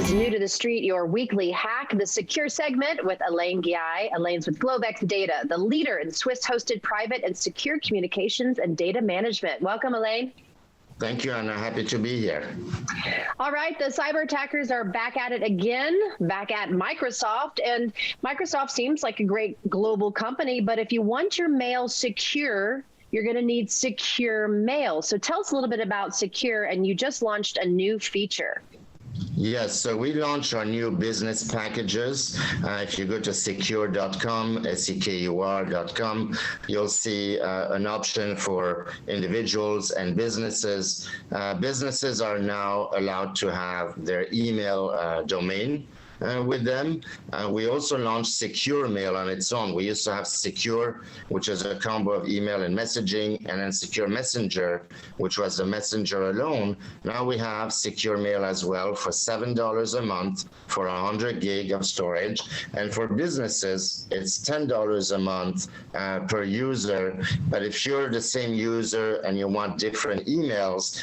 is New to the Street, your weekly hack, the Secure segment with Alain Ghiai. Alain's with Globex Data, the leader in Swiss-hosted private and secure communications and data management. Welcome, Alain. Thank you, Anna. Happy to be here. All right, the cyber attackers are back at it again, back at Microsoft. And Microsoft seems like a great global company, but if you want your mail secure, you're going to need secure mail. So tell us a little bit about Secure, and you just launched a new feature. Yes, so we launched our new business packages. If you go to sekur.com, sekur.com, you'll see an option for individuals and businesses. Businesses are now allowed to have their email domain with them. We also launched Secure Mail on its own. We used to have Secure, which is a combo of email and messaging, and then Secure Messenger, which was the messenger alone. Now we have Secure Mail as well for $7 a month for 100 gig of storage. And for businesses, it's $10 a month per user. But if you're the same user and you want different emails,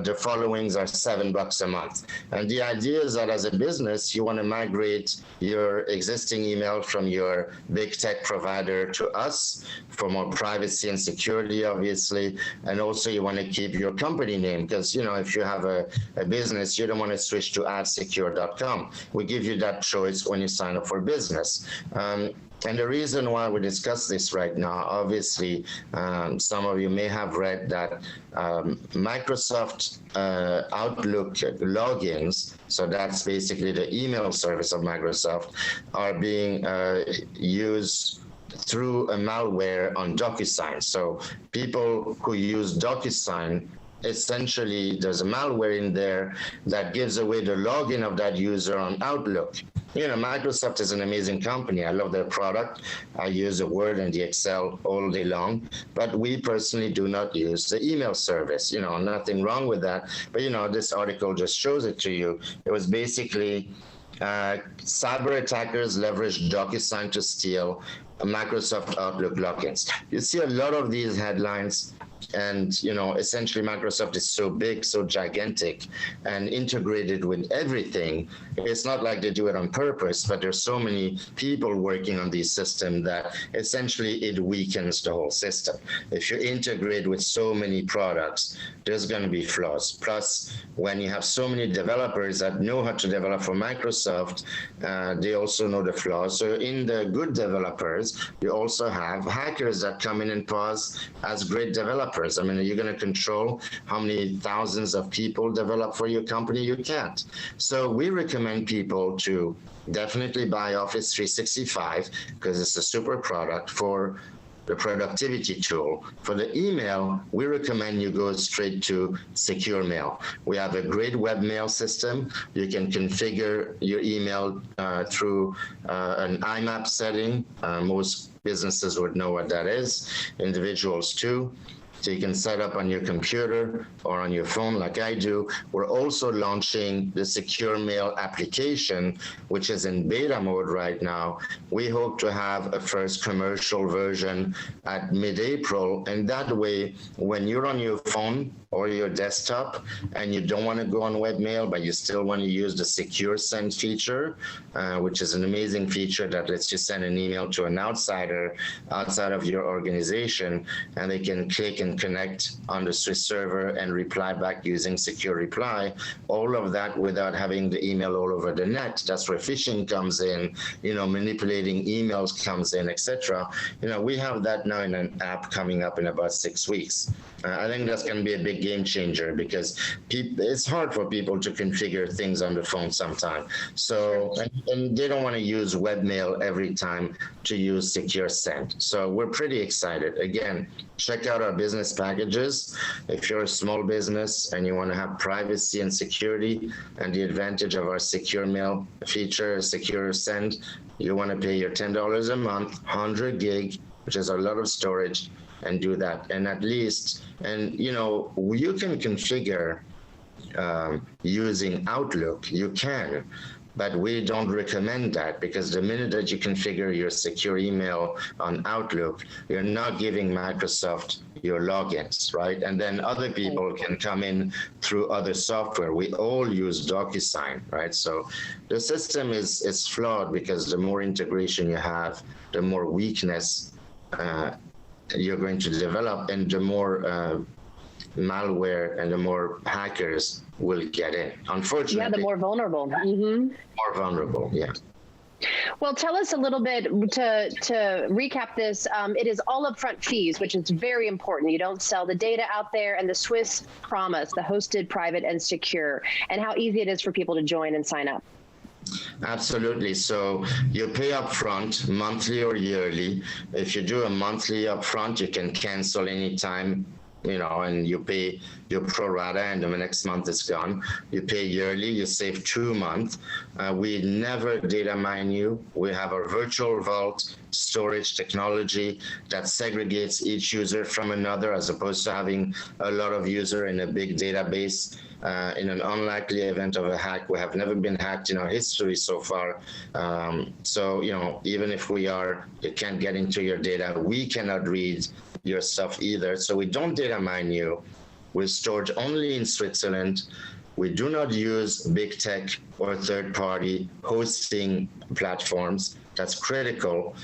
the followings are $7 a month. And the idea is that as a business, you want to migrate your existing email from your big tech provider to us for more privacy and security, obviously. And also you want to keep your company name because, you know, if you have a business, you don't want to switch to @secure.com. We give you that choice when you sign up for business. And the reason why we discuss this right now, obviously, some of you may have read that Microsoft Outlook logins, so that's basically the email service of Microsoft, are being used through a malware on DocuSign. So people who use DocuSign, essentially there's a malware in there that gives away the login of that user on Outlook. You know, Microsoft is an amazing company. I love their product. I use the Word and the Excel all day long, but we personally do not use the email service. You know, nothing wrong with that. But, you know, this article just shows it to you. It was basically cyber attackers leveraged DocuSign to steal Microsoft Outlook logins. You see a lot of these headlines. And, you know, essentially Microsoft is so big, so gigantic and integrated with everything. It's not like they do it on purpose, but there's so many people working on these systems that essentially it weakens the whole system. If you integrate with so many products, there's going to be flaws. Plus, when you have so many developers that know how to develop for Microsoft, they also know the flaws. So in the good developers, you also have hackers that come in and pose as great developers. I mean, are you going to control how many thousands of people develop for your company? You can't. So we recommend people to definitely buy Office 365 because it's a super product for the productivity tool. For the email, we recommend you go straight to Secure Mail. We have a great webmail system. You can configure your email through an IMAP setting. Most businesses would know what that is, individuals too. So you can set up on your computer or on your phone like I do. We're also launching the Secure Mail application, which is in beta mode right now. We hope to have a first commercial version at mid-April. And that way, when you're on your phone or your desktop and you don't want to go on webmail, but you still want to use the Secure Send feature, which is an amazing feature that lets you send an email to an outsider outside of your organization, and they can click and connect on the Swiss server and reply back using Secure Reply. All of that without having the email all over the net. That's where phishing comes in, you know, manipulating emails comes in, etc. You know, we have that now in an app coming up in about 6 weeks. I think that's going to be a big game changer because it's hard for people to configure things on the phone sometimes. So, and they don't want to use webmail every time to use Secure Send. So we're pretty excited. Again, check out our business packages. If you're a small business and you want to have privacy and security and the advantage of our Secure Mail feature, Secure Send, you want to pay your $10 a month, 100 gig, which is a lot of storage, and do that. And at least, and you know, you can configure using Outlook, you can, but we don't recommend that, because the minute that you configure your secure email on Outlook, you're not giving Microsoft your logins, right? And then other people can come in through other software. We all use DocuSign, right? So the system is flawed, because the more integration you have, the more weakness you're going to develop, and the more malware and the more hackers will get in. Unfortunately, yeah, the more vulnerable. Mm-hmm. More vulnerable, yeah. Well, tell us a little bit to recap this. It is all upfront fees, which is very important. You don't sell the data out there, and the Swiss promise, the hosted, private, and secure, and how easy it is for people to join and sign up. Absolutely. So you pay upfront, monthly or yearly. If you do a monthly upfront, you can cancel anytime, and you pay your pro rata, and the next month is gone. You pay yearly, you save 2 months. We never data mine you. We have a virtual vault storage technology that segregates each user from another, as opposed to having a lot of users in a big database. In an unlikely event of a hack, we have never been hacked in our history so far. So, even if you can't get into your data, we cannot read your stuff either. So we don't data mine you. We're stored only in Switzerland. We do not use big tech or third-party hosting platforms. That's critical,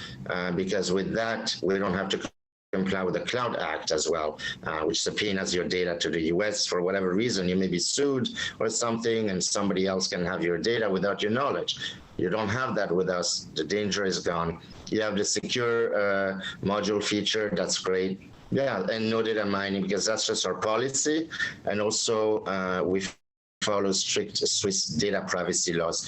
because with that, we don't have to comply with the Cloud Act as well, which subpoenas your data to the US for whatever reason. You may be sued or something, and somebody else can have your data without your knowledge. You don't have that with us. The danger is gone. You have the secure module feature. That's great. Yeah, and no data mining, because that's just our policy. And also, we follow strict Swiss data privacy laws.